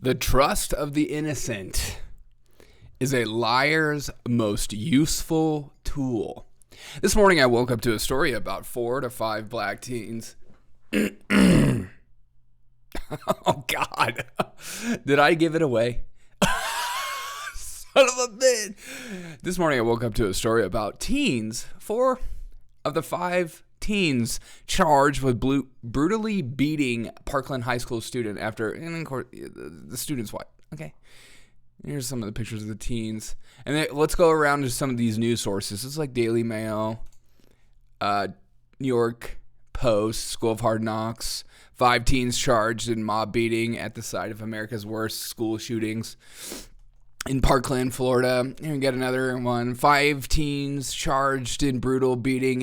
The trust of the innocent is a liar's most useful tool. This morning I woke up to a story about 4 to 5 black teens. Oh, God. Did I give it away? Son of a bitch. This morning I woke up to a story about teens. 4 of the 5 teens charged with brutally beating Parkland high school student after, and of course, the student's white. Okay. Here's some of the pictures of the teens. And then let's go around to some of these news sources. It's like Daily Mail, New York Post, School of Hard Knocks. 5 teens charged in mob beating at the site of America's worst school shootings in Parkland, Florida. Here we get another one. 5 teens charged in brutal beating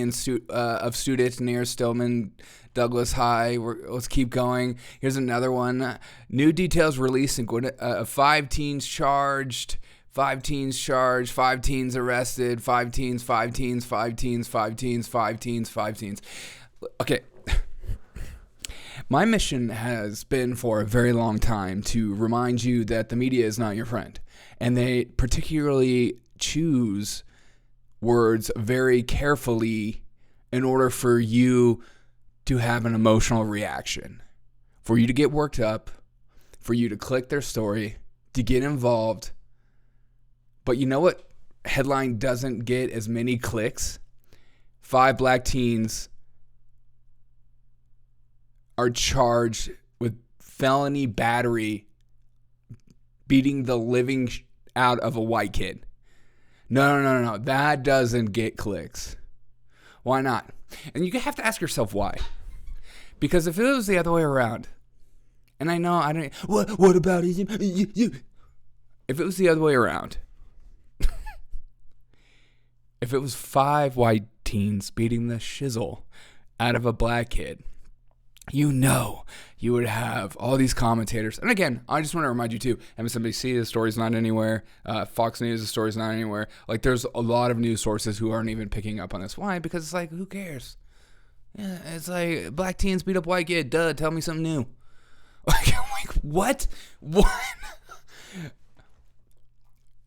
of students near Stoneman Douglas High. Let's keep going. Here's another one. New details released in 5 teens charged. 5 teens charged. 5 teens arrested. 5 teens. 5 teens. 5 teens. 5 teens. 5 teens. 5 teens. Okay. My mission has been for a very long time to remind you that the media is not your friend. And they particularly choose words very carefully in order for you to have an emotional reaction, for you to get worked up, for you to click their story, to get involved. But you know what headline doesn't get as many clicks? 5 black teens are charged with felony battery beating the living out of a white kid. No. That doesn't get clicks. Why not? And you have to ask yourself why. Because if it was the other way around, and I know I don't. What about him? If it was the other way around, if it was 5 white teens beating the shizzle out of a black kid, you would have all these commentators. And again, I just want to remind you too, MSNBC, the story's not anywhere. Fox News, the story's not anywhere. Like, there's a lot of news sources who aren't even picking up on this. Why? Because it's like, who cares? Yeah, it's like, black teens beat up white kid. Duh, tell me something new. Like, what?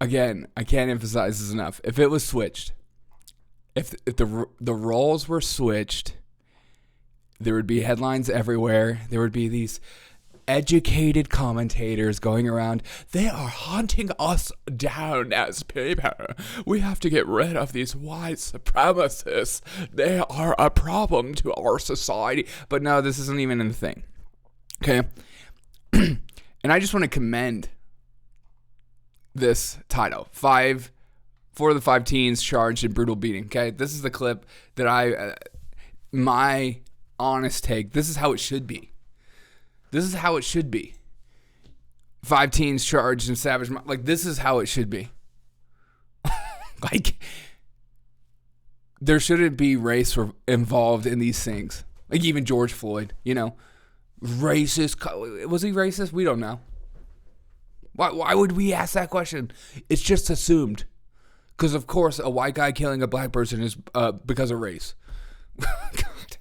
Again, I can't emphasize this enough. If it was switched, if the roles were switched, there would be headlines everywhere. There would be these educated commentators going around. They are hunting us down as people. We have to get rid of these white supremacists. They are a problem to our society. But no, this isn't even a thing. Okay? And I just want to commend this title. 4 of the 5 teens charged in brutal beating. Okay? This is the clip that my honest take. This is how it should be. This is how it should be. 5 teens charged in savage. Like, this is how it should be. Like, there shouldn't be race involved in these things. Like, even George Floyd, racist. Was he racist? We don't know. Why would we ask that question? It's just assumed. Because, of course, a white guy killing a black person is because of race. God.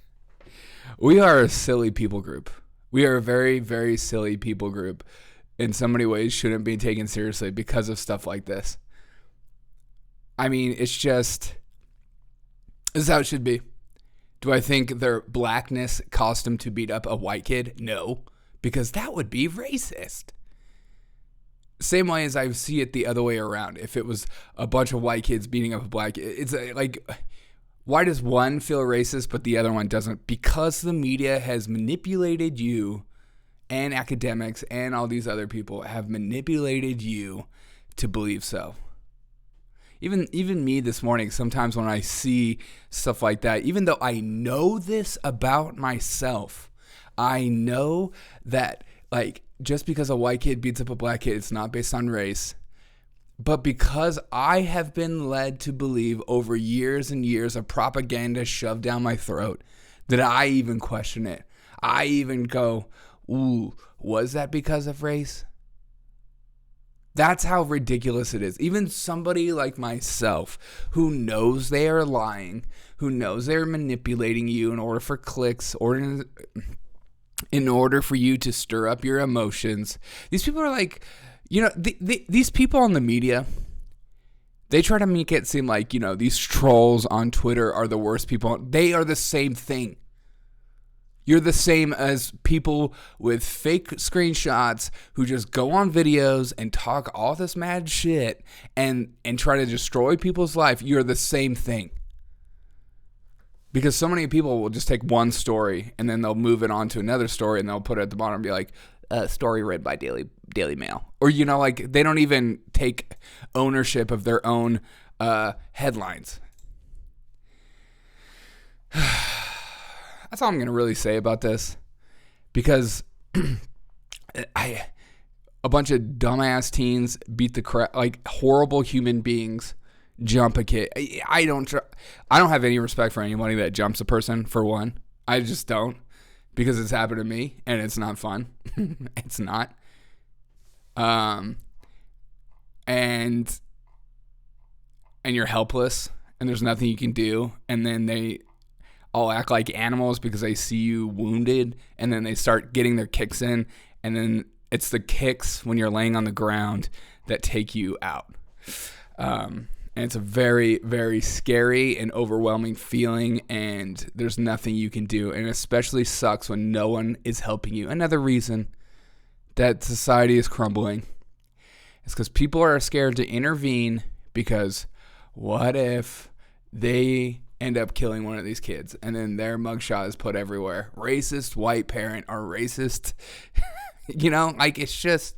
We are a silly people group. We are a very, very silly people group. In so many ways, shouldn't be taken seriously because of stuff like this. I mean, this is how it should be. Do I think their blackness caused them to beat up a white kid? No, because that would be racist. Same way as I see it the other way around. If it was a bunch of white kids beating up a black kid, it's like, why does one feel racist but the other one doesn't? Because the media has manipulated you, and academics and all these other people have manipulated you to believe so. Even me this morning, sometimes when I see stuff like that, even though I know this about myself, I know that, like, just because a white kid beats up a black kid, it's not based on race. But because I have been led to believe over years and years of propaganda shoved down my throat, that I even question it. I even go, ooh, was that because of race? That's how ridiculous it is. Even somebody like myself who knows they are lying, who knows they're manipulating you in order for clicks, or in order for you to stir up your emotions. These people are like, these people on the media, they try to make it seem like, these trolls on Twitter are the worst people. They are the same thing. You're the same as people with fake screenshots who just go on videos and talk all this mad shit and try to destroy people's life. You're the same thing. Because so many people will just take one story and then they'll move it on to another story and they'll put it at the bottom and be like, story read by Daily Mail. Or, they don't even take ownership of their own headlines. That's all I'm going to really say about this. Because a bunch of dumbass teens beat the crap, like horrible human beings jump a kid. I don't have any respect for anybody that jumps a person, for one. I just don't, because it's happened to me and it's not fun. It's not. And you're helpless and there's nothing you can do, and then they all act like animals because they see you wounded, and then they start getting their kicks in, and then it's the kicks when you're laying on the ground that take you out. And it's a very, very scary and overwhelming feeling, and there's nothing you can do. And it especially sucks when no one is helping you. Another reason that society is crumbling is because people are scared to intervene, because what if they end up killing one of these kids and then their mugshot is put everywhere? Racist white parent or racist, it's just...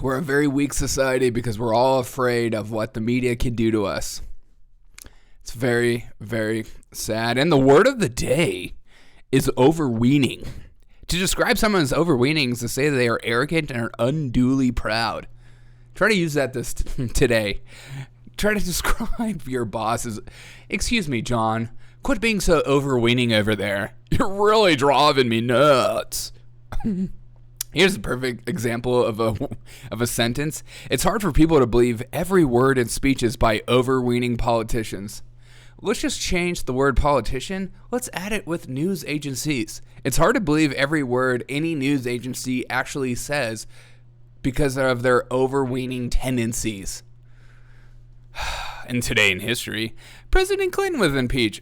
We're a very weak society because we're all afraid of what the media can do to us. It's very, very sad. And the word of the day is overweening. To describe someone as overweening is to say that they are arrogant and are unduly proud. Try to use that today. Try to describe your boss as, excuse me, John, quit being so overweening over there. You're really driving me nuts. Here's a perfect example of a sentence. It's hard for people to believe every word in speeches by overweening politicians. Let's just change the word politician. Let's add it with news agencies. It's hard to believe every word any news agency actually says because of their overweening tendencies. And today in history, President Clinton was impeached.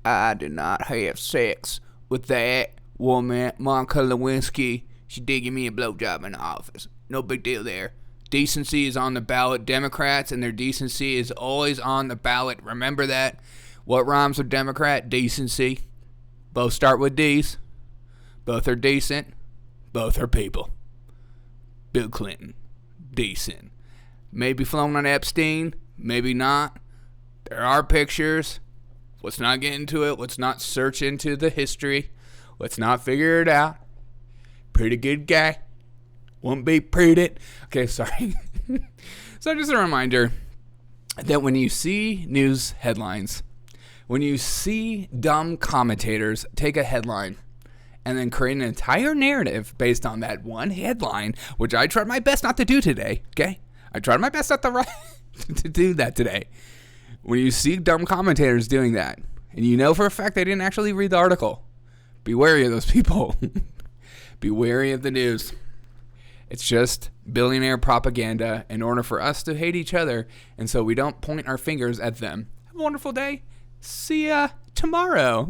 I did not have sex with that woman, Monica Lewinsky. She did give me a blowjob in the office. No big deal there. Decency is on the ballot. Democrats and their decency is always on the ballot. Remember that. What rhymes with Democrat? Decency. Both start with D's. Both are decent. Both are people. Bill Clinton. Decent. Maybe flown on Epstein. Maybe not. There are pictures. Let's not get into it. Let's not search into the history. Let's not figure it out. Pretty good guy. Won't be pretty. Okay, sorry. So just a reminder that when you see news headlines, when you see dumb commentators take a headline and then create an entire narrative based on that one headline, which I tried my best not to do today, okay? I tried my best not to do that today. When you see dumb commentators doing that, and you know for a fact they didn't actually read the article, be wary of those people. Be wary of the news. It's just billionaire propaganda in order for us to hate each other, and so we don't point our fingers at them. Have a wonderful day. See ya tomorrow.